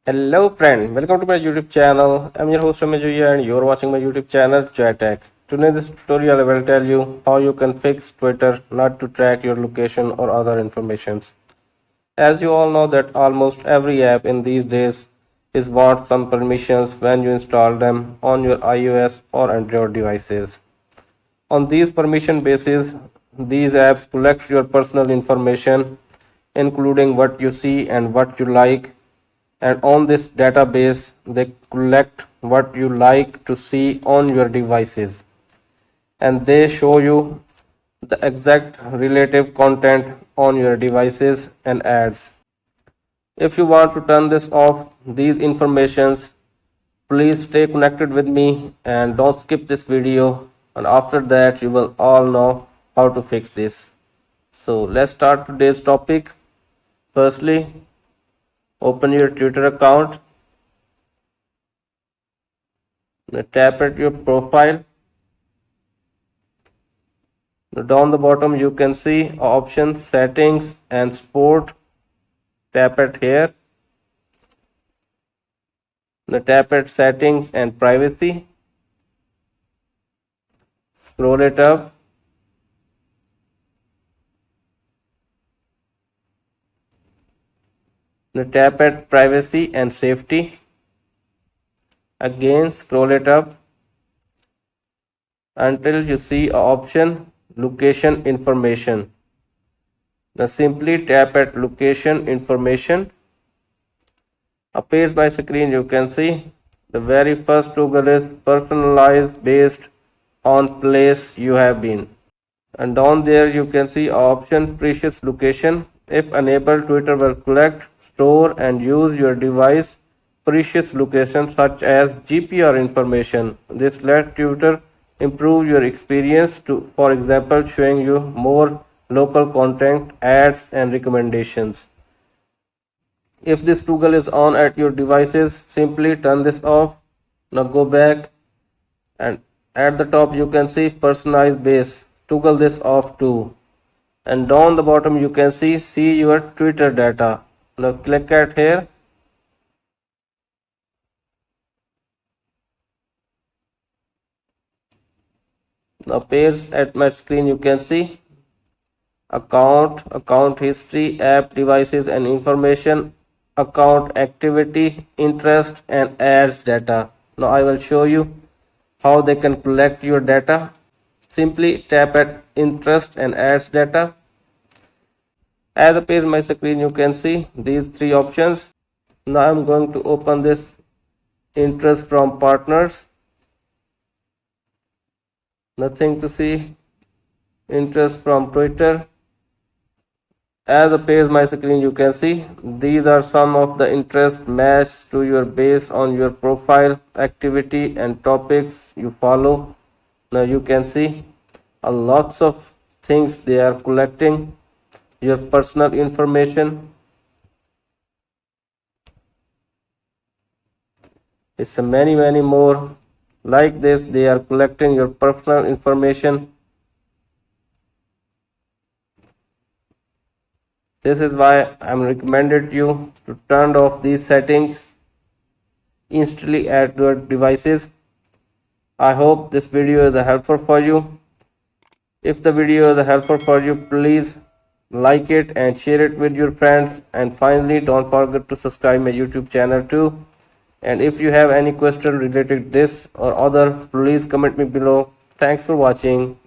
Hello friend, welcome to my YouTube channel. I'm your host Ramya and you're watching my YouTube channel Joytech. Today in this tutorial I will tell you how you can fix Twitter not to track your location or other informations. As you all know that almost every app in these days is want some permissions when you install them on your iOS or Android devices. On these permission basis, these apps collect your personal information including what you see and what you like, and on this database they collect what you like to see on your devices and they show you the exact relative content on your devices and ads. If you want to turn this off these informations, please stay connected with me and don't skip this video, and after that you will all know how to fix this. So let's start today's topic. Firstly, open your Twitter account. Tap at your profile. Down the bottom you can see options, settings and sport. Tap at here. Tap at settings and privacy. Scroll it up. Tap at privacy and safety. Again scroll it up until you see option location information. Now simply tap at location information. Appears my screen, you can see the very first toggle is personalized based on place you have been, and down there you can see option precious location. If enabled, Twitter will collect, store and use your device precious location such as GPR information. This lets Twitter improve your experience to, for example, showing you more local content, ads and recommendations. If this toggle is on at your devices, simply turn this off. Now go back and at the top you can see personalized base. Toggle this off too. And down the bottom you can see your Twitter data. Now click at here. Now appears at my screen, you can see account history, app, devices and information, account activity, interest and ads data. Now I will show you how they can collect your data. Simply tap at interest and ads data. As appears my screen, you can see these three options. Now I'm going to open this interest from partners. Nothing to see. Interest from Twitter. As appears my screen, you can see these are some of the interest matched to your base on your profile, activity and topics you follow. Now you can see a lots of things they are collecting your personal information. It's many more like this. They are collecting your personal information. This is why I'm recommended you to turn off these settings instantly at your devices. I hope this video is helpful for you. If the video is helpful for you, please like it and share it with your friends. And finally, don't forget to subscribe my YouTube channel too. And if you have any question related to this or other, please comment me below. Thanks for watching.